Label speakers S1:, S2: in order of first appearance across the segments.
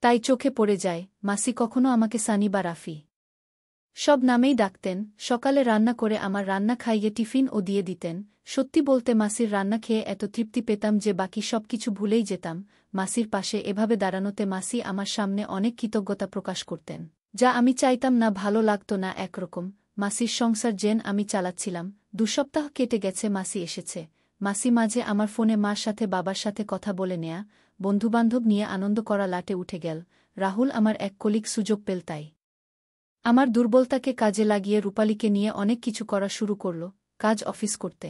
S1: তাই চোখে পড়ে যায়, মাসি কখনো আমাকে সানি বা রাফি সব নামেই ডাকতেন। সকালে রান্না করে আমার রান্না খাইয়ে টিফিন ও দিয়ে দিতেন। সত্যি বলতে মাসির রান্না খেয়ে এত তৃপ্তি পেতাম যে বাকি সবকিছু ভুলেই যেতাম। মাসির পাশে এভাবে দাঁড়ানোতে মাসি আমার সামনে অনেক কৃতজ্ঞতা প্রকাশ করতেন, যা আমি চাইতাম না। ভালো লাগতো না একরকম। মাসির সংসার যেন আমি চালাচ্ছিলাম। 2 সপ্তাহ কেটে গেছে, মাসি এসেছে। মাসি মাঝে আমার ফোনে মার সাথে বাবার সাথে কথা বলে নেয়া, বন্ধুবান্ধব নিয়ে আনন্দ করা লাটে উঠে গেল। রাহুল আমার এক কলিগ সুযোগ পেল, তাই আমার দুর্বলতাকে কাজে লাগিয়ে রূপালীকে নিয়ে অনেক কিছু করা শুরু করল। কাজ অফিস করতে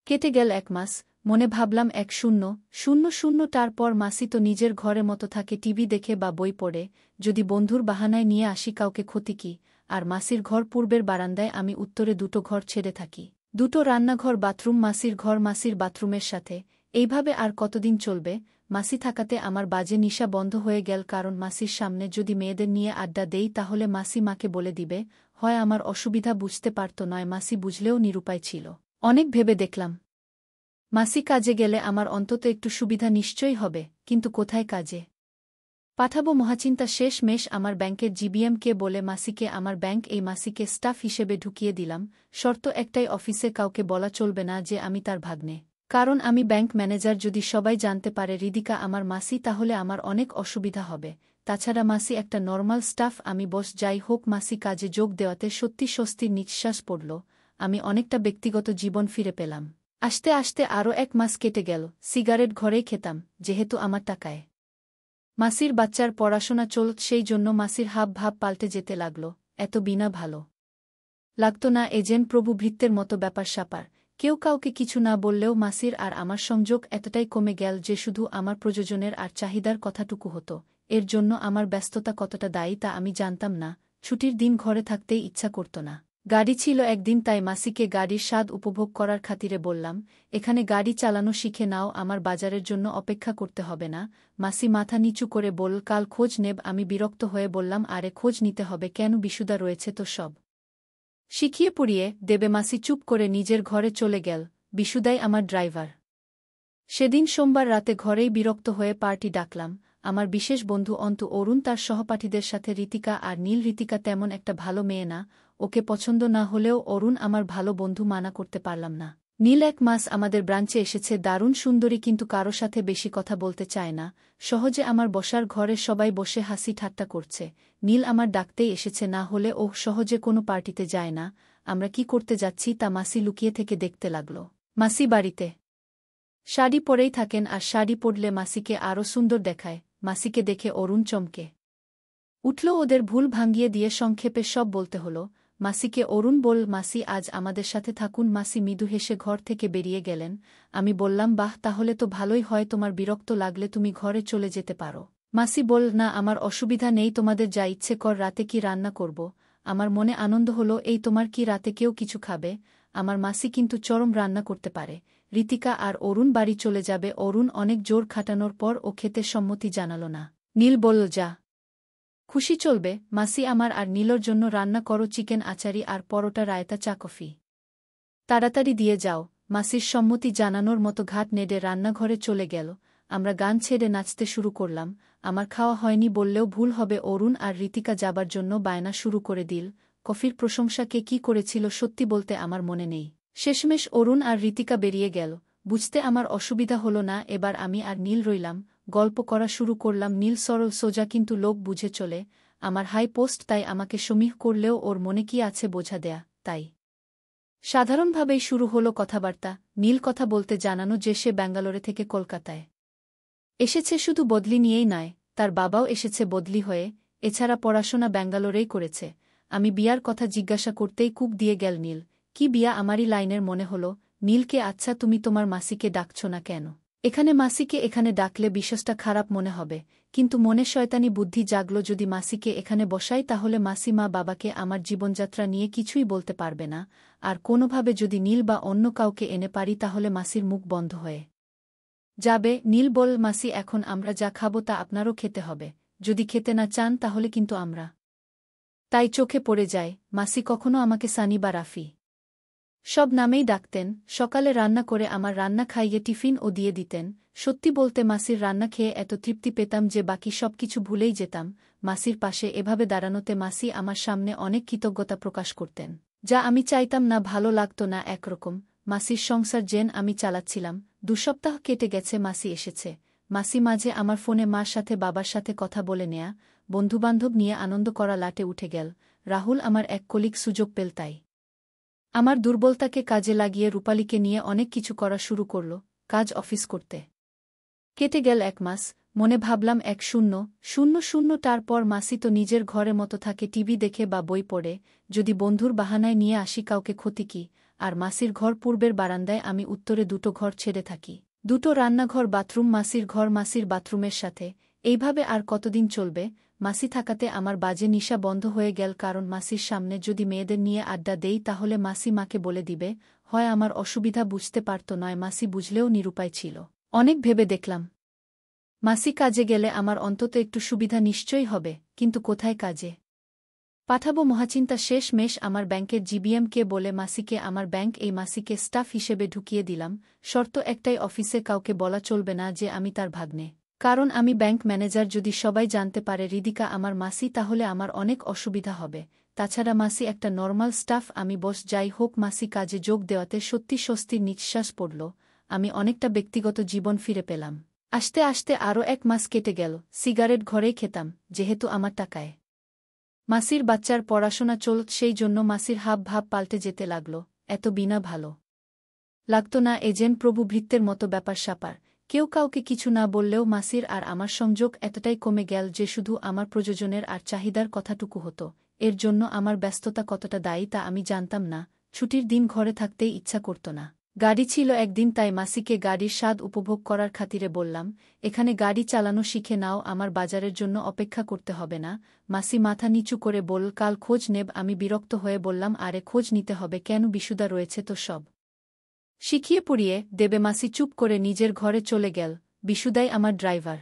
S1: কেটে গেল 1 মাস। মনে ভাবলাম 1-0-0-0 পর মাসি তো নিজের ঘরে মতো থাকে, টিভি দেখে বা বই পড়ে। যদি বন্ধুর বাহানায় নিয়ে আসি কাউকে, ক্ষতি কি? আর মাসির ঘর পূর্বের বারান্দায়, আমি উত্তরে 2টো ঘর ছেড়ে থাকি। 2টো রান্নাঘর, বাথরুম, মাসির ঘর মাসির বাথরুমের সাথে। এইভাবে আর কতদিন চলবে? মাসি থাকাতে আমার বাজে নিশা বন্ধ হয়ে গেল, কারণ মাসির সামনে যদি মেয়েদের নিয়ে আড্ডা দেই তাহলে মাসি মাকে বলে দিবে। হয় আমার অসুবিধা বুঝতে পারত, নয় মাসি বুঝলেও নিরুপায় ছিল। অনেক ভেবে দেখলাম মাসি কাজে গেলে আমার অন্তত একটু সুবিধা নিশ্চয়ই হবে, কিন্তু কোথায় কাজে পাঠাবো? মহাচিন্তা শেষ মেশ আমার ব্যাংকের জিবিএমকে বলে মাসিকে আমার ব্যাংক এই মাসিকে স্টাফ হিসেবে ঢুকিয়ে দিলাম। শর্ত একটাই, অফিসে কাউকে বলা চলবে না যে আমি তার ভাগ্নে। কারণ আমি ব্যাংক ম্যানেজার, যদি সবাই জানতে পারে হৃদিকা আমার মাসি তাহলে আমার অনেক অসুবিধা হবে। তাছাড়া মাসি একটা নর্মাল স্টাফ, আমি বস। যাই হোক, মাসি কাজে যোগ দেওয়াতে সত্যি স্বস্তির নিঃশ্বাস পড়ল। আমি অনেকটা ব্যক্তিগত জীবন ফিরে পেলাম। আস্তে আস্তে আরও 1 মাস কেটে গেল। সিগারেট ঘরেই খেতাম, যেহেতু আমার টাকায় মাসির বাচ্চার পড়াশোনা চলত, সেই জন্য মাসির হাব ভাব পাল্টে যেতে লাগল। এত বিনা ভালো লাগত না, এজেন প্রভু ভৃত্যের মতো ব্যাপার স্যাপার। কেউ কাউকে কিছু না বললেও মাসির আর আমার সংযোগ এতটাই কমে গেল যে শুধু আমার প্রয়োজনের আর চাহিদার কথাটুকু হতো। এর জন্য আমার ব্যস্ততা কতটা দায়ী তা আমি জানতাম না। ছুটির দিন ঘরে থাকতেই ইচ্ছা করত না। গাড়ি ছিল একদিন, তাই মাসিকে গাড়ির স্বাদ উপভোগ করার খাতিরে বললাম, এখানে গাড়ি চালানো শিখে নাও, আমার বাজারের জন্য অপেক্ষা করতে হবে না। মাসি মাথা নিচু করে বলল, কাল খোঁজ নেব। আমি বিরক্ত হয়ে বললাম, আরে খোঁজ নিতে হবে কেন? বিশুদা রয়েছে তো, সব শিখিয়ে পড়িয়ে দেবে। মাসি চুপ করে নিজের ঘরে চলে গেল। বিশুদাই আমার ড্রাইভার। সেদিন সোমবার রাতে ঘরেই বিরক্ত হয়ে পার্টি ডাকলাম। আমার বিশেষ বন্ধু অন্তু, অরুণ তার সহপাঠীদের সাথে, ঋতিকা আর নীল। ঋতিকা তেমন একটা ভালো মেয়ে না, ওকে পছন্দ না হলেও অরুণ আমার ভালো বন্ধু, মানা করতে পারলাম না। নীল 1 মাস আমাদের ব্রাঞ্চে এসেছে, দারুণ সুন্দরী, কিন্তু কারো সাথে বেশি কথা বলতে চায় না। সহজে আমার বসার ঘরে সবাই বসে হাসি ঠাট্টা করছে। নীল আমার ডাকতেই এসেছে, না হলে ও সহজে কোনো পার্টিতে যায় না। আমরা কি করতে যাচ্ছি তা মাসি লুকিয়ে থেকে দেখতে লাগল। মাসি বাড়িতে শাড়ি পরেই থাকেন, আর শাড়ি পরলে মাসিকে আরও সুন্দর দেখায়। মাসিকে দেখে অরুণ চমকে উঠল। ওদের ভুল ভাঙিয়ে দিয়ে সংক্ষেপে সব বলতে হলো মাসিকে। অরুণ বল, মাসি আজ আমাদের সাথে থাকুন। মাসি মৃদু হেসে ঘর থেকে বেরিয়ে গেলেন। আমি বললাম, বাহ, তাহলে তো ভালোই হয়, তোমার বিরক্ত লাগলে তুমি ঘরে চলে যেতে পারো। মাসি বল, না, আমার অসুবিধা নেই, তোমাদের যা ইচ্ছে কর। রাতে কি রান্না করব? আমার মনে আনন্দ হলো, এই তোমার কি রাতে কেউ কিছু খাবে? আমার মাসি কিন্তু চরম রান্না করতে পারে। ঋতিকা আর অরুণ বাড়ি চলে যাবে। অরুণ অনেক জোর খাটানোর পর ও খেতে সম্মতি জানাল না। নীল বলল, যা খুশি চলবে। মাসি আমার আর নীলর জন্য রান্না করো, চিকেন, আচারি আর পরোটা, রায়তা, চা, কফি। তাড়াতাড়ি দিয়ে যাও। মাসির সম্মতি জানানোর মতো ঘাট নেড়ে রান্নাঘরে চলে গেল। আমরা গান ছেড়ে নাচতে শুরু করলাম। আমার খাওয়া হয়নি বললেও ভুল হবে। অরুণ আর ঋতিকা যাবার জন্য বায়না শুরু করে দিল। কফির প্রশংসা কে কী করেছিল সত্যি বলতে আমার মনে নেই। শেষমেশ অরুণ আর ঋতিকা বেরিয়ে গেল। বুঝতে আমার অসুবিধা হলো না। এবার আমি আর নীল রইলাম। গল্প করা শুরু করলাম। নীল সরল সোজা, কিন্তু লোক বুঝে চলে। আমার হাই পোস্ট, তাই আমাকে সমীহ করলেও ওর মনে কি আছে বোঝা দেয়া। তাই সাধারণভাবেই শুরু হলো কথাবার্তা। নীল কথা বলতে জানানো যে সে ব্যাঙ্গালোরে থেকে কলকাতায় এসেছে। শুধু বদলি নিয়েই নয়, তার বাবাও এসেছে বদলি হয়ে। এছাড়া পড়াশোনা ব্যাঙ্গালোরেই করেছে। আমি বিয়ার কথা জিজ্ঞাসা করতেই কূপ দিয়ে গেল নীল। কি বিয়া? আমারই লাইনের মনে হলো। নীলকে, আচ্ছা তুমি তোমার মাসিকে ডাকছ না কেন? এখানে মাসিকে এখানে ডাকলে বিষয়টা খারাপ মনে হবে, কিন্তু মনে শয়তানি বুদ্ধি জাগল, যদি মাসিকে এখানে বসাই তাহলে মাসি মা বাবাকে আমার জীবনযাত্রা নিয়ে কিছুই বলতে পারবে না। আর কোনোভাবে যদি নীল বা অন্য কাউকে এনে পারি তাহলে মাসির মুখ বন্ধ হয়ে যাবে। নীল বল, মাসি এখন আমরা যা খাবো তা আপনারও খেতে হবে। যদি খেতে না চান তাহলে কিন্তু আমরা তাই চোখে পড়ে যায়। মাসি কখনো আমাকে সানি বা রাফি সব নামেই ডাকতেন, সকালে রান্না করে আমার রান্না খাইয়ে টিফিন ও দিয়ে দিতেন। সত্যি বলতে মাসির রান্না খেয়ে এত তৃপ্তি পেতাম যে বাকি সবকিছু ভুলেই যেতাম। মাসির পাশে এভাবে দাঁড়ানোতে মাসি আমার সামনে অনেক কৃতজ্ঞতা প্রকাশ করতেন, যা আমি চাইতাম না। ভালো লাগত না একরকম। মাসির সংসার যেন আমি চালাচ্ছিলাম। 2 সপ্তাহ কেটে গেছে, মাসি এসেছে। মাসি মাঝে আমার ফোনে মার সাথে বাবার সাথে কথা বলে নেয়া, বন্ধুবান্ধব নিয়ে আনন্দ করা লাটে উঠে গেল। রাহুল আমার এক কলিগ সুযোগ পেল, তাই আমার দুর্বলতাকে কাজে লাগিয়ে রূপালীকে নিয়ে অনেক কিছু করা শুরু করল, কাজ অফিস করতে। কেটে গেল 1 মাস, মনে ভাবলাম 1-0-0-0। তারপর মাসি তো নিজের ঘরে মতো থাকে, টিভি দেখে বা বই পড়ে। যদি বন্ধুর বাহানায় নিয়ে আসি কাউকে, ক্ষতি কি? আর মাসির ঘর পূর্বের বারান্দায়, আমি উত্তরে 2টো ঘর ছেড়ে থাকি। 2টো রান্নাঘর, বাথরুম, মাসির ঘর মাসির বাথরুমের সাথে। এইভাবে আর কতদিন চলবে? মাসি থাকাতে আমার বাজে নিশা বন্ধ হয়ে গেল, কারণ মাসির সামনে যদি মেয়েদের নিয়ে আড্ডা দেই তাহলে মাসি মাকে বলে দিবে। হয় আমার অসুবিধা বুঝতে পারত, নয় মাসি বুঝলেও নিরুপায় ছিল। অনেক ভেবে দেখলাম, মাসি কাজে গেলে আমার অন্তত একটু সুবিধা নিশ্চয়ই হবে, কিন্তু কোথায় কাজে পাঠাবো? মহাচিন্তা শেষ মেশ আমার ব্যাংকের জিবিএমকে বলে মাসিকে আমার ব্যাংক, এই মাসিকে স্টাফ হিসেবে ঢুকিয়ে দিলাম। শর্ত একটাই, অফিসে কাউকে বলা চলবে না যে আমি তার ভাগ্নে। কারণ আমি ব্যাংক ম্যানেজার, যদি সবাই জানতে পারে হৃদিকা আমার মাসি তাহলে আমার অনেক অসুবিধা হবে। তাছাড়া মাসি একটা নর্মাল স্টাফ, আমি বস। যাই হোক, মাসি কাজে যোগ দেওয়াতে সত্যি স্বস্তির নিঃশ্বাস পড়ল। আমি অনেকটা ব্যক্তিগত জীবন ফিরে পেলাম। আস্তে আস্তে আরও 1 মাস কেটে গেল। সিগারেট ঘরেই খেতাম, যেহেতু আমার টাকায় মাসির বাচ্চার পড়াশোনা চলত, সেই জন্য মাসির হাব ভাব পাল্টে যেতে লাগল। এত বিনা ভালো লাগত না, এজেন প্রভু ভৃত্যের মতো ব্যাপার স্যাপার। কেউ কাউকে কিছু না বললেও মাসির আর আমার সংযোগ এতটাই কমে গেল যে শুধু আমার প্রয়োজনের আর চাহিদার কথাটুকু হতো। এর জন্য আমার ব্যস্ততা কতটা দায়ী তা আমি জানতাম না। ছুটির দিন ঘরে থাকতেই ইচ্ছা করত না। গাড়ি ছিল একদিন, তাই মাসিকে গাড়ির স্বাদ উপভোগ করার খাতিরে বললাম, এখানে গাড়ি চালানো শিখে নাও, আমার বাজারের জন্য অপেক্ষা করতে হবে না। মাসি মাথা নিচু করে বলল, কাল খোঁজ নেব। আমি বিরক্ত হয়ে বললাম, আরে খোঁজ নিতে হবে কেন? বিশুদা রয়েছে তো, সব শিখিয়ে পড়িয়ে দেবে। মাসি চুপ করে নিজের ঘরে চলে গেল। বিশুদাই আমার ড্রাইভার।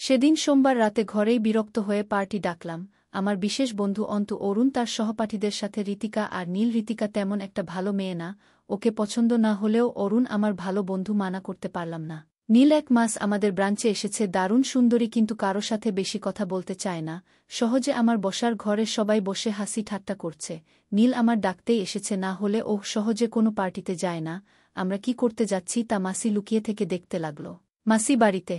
S1: সেদিন সোমবার রাতে ঘরেই বিরক্ত হয়ে পার্টি ডাকলাম। আমার বিশেষ বন্ধু অন্তু, অরুণ তার সহপাঠীদের সাথে, ঋতিকা আর নীল। ঋতিকা তেমন একটা ভালো মেয়ে না, ওকে পছন্দ না হলেও অরুণ আমার ভালো বন্ধু, মানা করতে পারলাম না। নীল 1 মাস আমাদের ব্রাঞ্চে এসেছে, দারুণ সুন্দরী, কিন্তু কারো সাথে বেশি কথা বলতে চায় না। সহজে আমার বসার ঘরে সবাই বসে হাসি ঠাট্টা করছে। নীল আমার ডাকতেই এসেছে, না হলে ও সহজে কোনো পার্টিতে যায় না। আমরা কি করতে যাচ্ছি তা মাসি লুকিয়ে থেকে দেখতে লাগল। মাসি বাড়িতে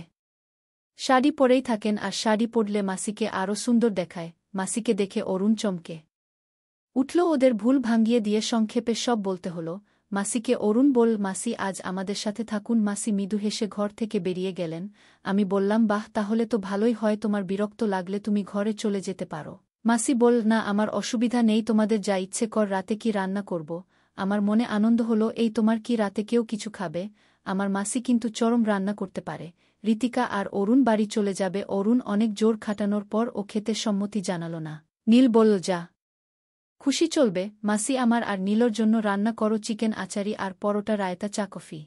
S1: শাড়ি পরেই থাকেন, আর শাড়ি পরলে মাসিকে আরও সুন্দর দেখায়। মাসিকে দেখে অরুণ চমকে উঠল। ওদের ভুল ভাঙিয়ে দিয়ে সংক্ষেপে সব বলতে হলো মাসিকে। অরুণ বল, মাসি আজ আমাদের সাথে থাকুন। মাসি মৃদু হেসে ঘর থেকে বেরিয়ে গেলেন। আমি বললাম, বাহ, তাহলে তো ভালোই হয়, তোমার বিরক্ত লাগলে তুমি ঘরে চলে যেতে পারো। মাসি বল, না, আমার অসুবিধা নেই, তোমাদের যা ইচ্ছে কর। রাতে কি রান্না করব? আমার মনে আনন্দ হলো, এই তোমার কি রাতে কেউ কিছু খাবে? আমার মাসি কিন্তু চরম রান্না করতে পারে। ঋতিকা আর অরুণ বাড়ি চলে যাবে। অরুণ অনেক জোর খাটানোর পর ও খেতে সম্মতি জানাল না। নীল বলল, যা খুশি চলবে। মাসি আমার আর নীলর জন্য রান্না করো, চিকেন, আচারি আর পরোটা, রায়তা, চা, কফি।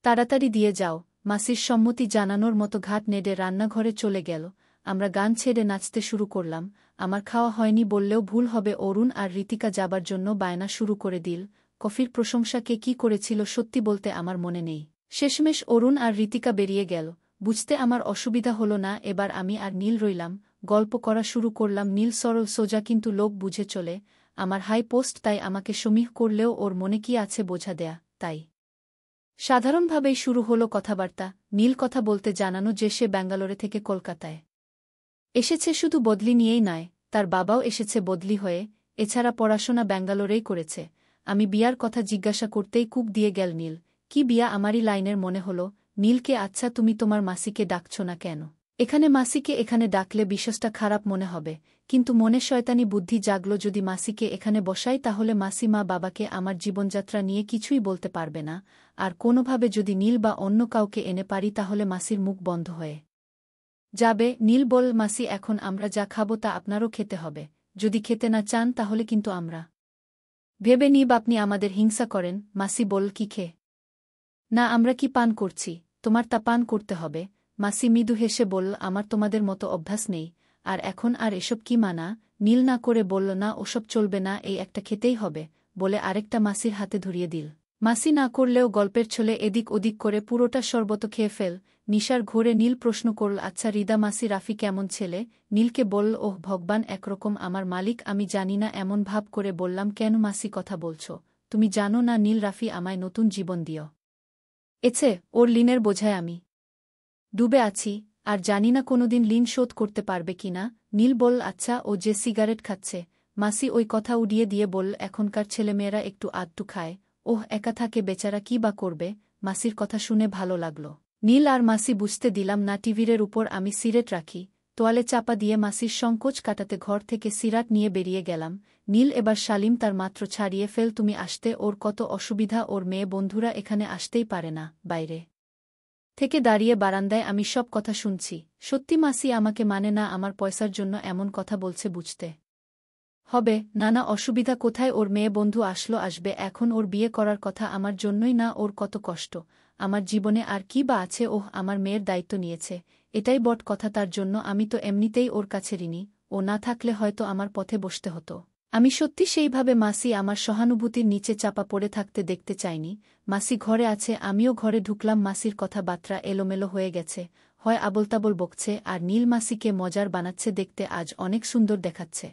S1: তাড়াতাড়ি দিয়ে যাও। মাসির সম্মতি জানানোর মতো ঘাট নেড়ে রান্নাঘরে চলে গেল। আমরা গান ছেড়ে নাচতে শুরু করলাম। আমার খাওয়া হয়নি বললেও ভুল হবে। অরুণ আর ঋতিকা যাবার জন্য বায়না শুরু করে দিল। কফির প্রশংসা কে কি করেছিল সত্যি বলতে আমার মনে নেই। শেষমেশ অরুণ আর ঋতিকা বেরিয়ে গেল। বুঝতে আমার অসুবিধা হলো না। এবার আমি আর নীল রইলাম। গল্প করা শুরু করলাম। নীল সরল সোজা, কিন্তু লোক বুঝে চলে। আমার হাই পোস্ট, তাই আমাকে সমীহ করলেও ওর মনে কি আছে বোঝা দেয়া, তাই সাধারণভাবেই শুরু হলো কথাবার্তা। নীল কথা বলতে জানানো যে সে ব্যাঙ্গালোরে থেকে কলকাতায় এসেছে। শুধু বদলি নিয়েই নয়, তার বাবাও এসেছে বদলি হয়ে। এছাড়া পড়াশোনা ব্যাঙ্গালোরেই করেছে। আমি বিয়ার কথা জিজ্ঞাসা করতেই কূপ দিয়ে গেল নীল। কি বিয়া? আমারই লাইনের মনে হলো। নীলকে, আচ্ছা তুমি তোমার মাসিকে ডাকছ না কেন? এখানে মাসিকে এখানে ডাকলে বিষয়টা খারাপ মনে হবে, কিন্তু মনে শয়তানি বুদ্ধি জাগল, যদি মাসিকে এখানে বসাই তাহলে মাসি মা বাবাকে আমার জীবনযাত্রা নিয়ে কিছুই বলতে পারবে না। আর কোনোভাবে যদি নীল বা অন্য কাউকে এনে পারি তাহলে মাসির মুখ বন্ধ হয়ে যাবে। নীল বল, মাসি এখন আমরা যা খাবো তা আপনারও খেতে হবে। যদি খেতে না চান তাহলে কিন্তু আমরা ভেবে নিব আপনি আমাদের হিংসা করেন। মাসি বল, কি খেয়ে না আমরা কি পান করছি? তোমার তা পান করতে হবে। মাসি মৃদু হেসে বলল, আমার তোমাদের মতো অভ্যাস নেই। আর এখন আর এসব কি মানা? নীল না করে বলল, না ওসব চলবে না, এই একটা খেতেই হবে। বলে আরেকটা মাসির হাতে ধরিয়ে দিল। মাসি না করলেও গল্পের ছলে এদিক ওদিক করে পুরোটা শরবত খেয়ে ফেল। নিশার ঘোরে নীল প্রশ্ন করল, আচ্ছা রিদা মাসি রাফি কেমন ছেলে? নীলকে বলল, ওহ ভগবান, একরকম আমার মালিক। আমি জানি না। এমন ভাব করে বললাম, কেন মাসি কথা বলছ? তুমি জানো না নীল রাফি আমায় নতুন জীবন দিও এছে। ওর লিনের বোঝায় আমি ডুবে আছি, আর জানি না কোনোদিন ঋণ শোধ করতে পারবে কিনা। নীল বলল, আচ্ছা ও যে সিগারেট খাচ্ছে। মাসি ওই কথা উড়িয়ে দিয়ে বলল, এখনকার ছেলেমেয়েরা একটু আধটু খায়। ওহ একা থাকে বেচারা, কি বা করবে। মাসির কথা শুনে ভালো লাগল। নীল আর মাসি বুঝতে দিলাম না টিভিরের উপর আমি সিগারেট রাখি। তোয়ালে চাপা দিয়ে মাসির সংকোচ কাটাতে ঘর থেকে সিগারেট নিয়ে বেরিয়ে গেলাম। নীল এবার শালিম তার মাত্র ছাড়িয়ে ফেল, তুমি আসতে ওর কত অসুবিধা, ওর মেয়ে বন্ধুরা এখানে আসতেই পারে না। বাইরে থেকে দাঁড়িয়ে বারান্দায় আমি সব কথা শুনছি। সত্যি মাসি আমাকে মানে না, আমার পয়সার জন্য এমন কথা বলছে, বুঝতে হবে। নানা অসুবিধা কোথায়, ওর মেয়ে বন্ধু আসবে, এখন ওর বিয়ে করার কথা আমার জন্যই না। ওর কত কষ্ট আমার জীবনে, আর কি বা আছে। ওহ আমার মেয়ের দায়িত্ব নিয়েছে, এটাই বট কথা। তার জন্য আমি তো এমনিতেই ওর কাছে ঋণী। ও না থাকলে হয়তো আমার পথে বসতে হতো। আমি সত্যি সেইভাবে মাসি আমার সহানুভূতির নিচে চাপা পড়ে থাকতে দেখতে চাইনি। মাসি ঘরে আছে, আমিও ঘরে ঢুকলাম। মাসির কথাবার্তা এলোমেলো হয়ে গেছে, হয় আবোলতাবোল বকছে, আর নীল মাসিকে মজার বানাচ্ছে, দেখতে আজ অনেক সুন্দর দেখাচ্ছে।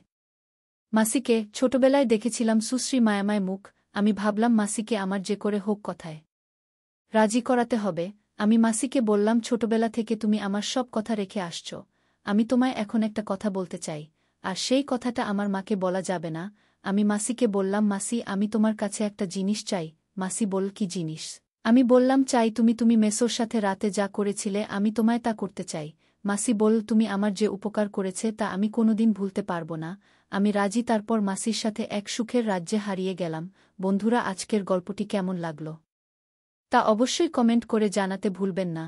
S1: মাসিকে ছোটবেলায় দেখেছিলাম সুশ্রী মায়ামায় মুখ। আমি ভাবলাম মাসিকে আমার যে করে হোক কথায় রাজি করাতে হবে। আমি মাসিকে বললাম, ছোটবেলা থেকে তুমি আমার সব কথা রেখে আসছ, আমি তোমায় এখন একটা কথা বলতে চাই, আর সেই কথাটা আমার মাকে বলা যাবে না। আমি মাসিকে বললাম, মাসি আমি তোমার কাছে একটা জিনিস চাই। মাসি বলল, কি জিনিস? আমি বললাম, চাই তুমি মেসোর সাথে রাতে যা করেছিলে, আমি তোমায় তা করতে চাই। মাসি বলল, তুমি আমার যে উপকার করেছে তা আমি কোনোদিন ভুলতে পারব না। আমি রাজি। তারপর মাসির সাথে এক সুখের রাজ্যে হারিয়ে গেলাম। বন্ধুরা, আজকের গল্পটি কেমন লাগল তা অবশ্যই কমেন্ট করে জানাতে ভুলবেন না।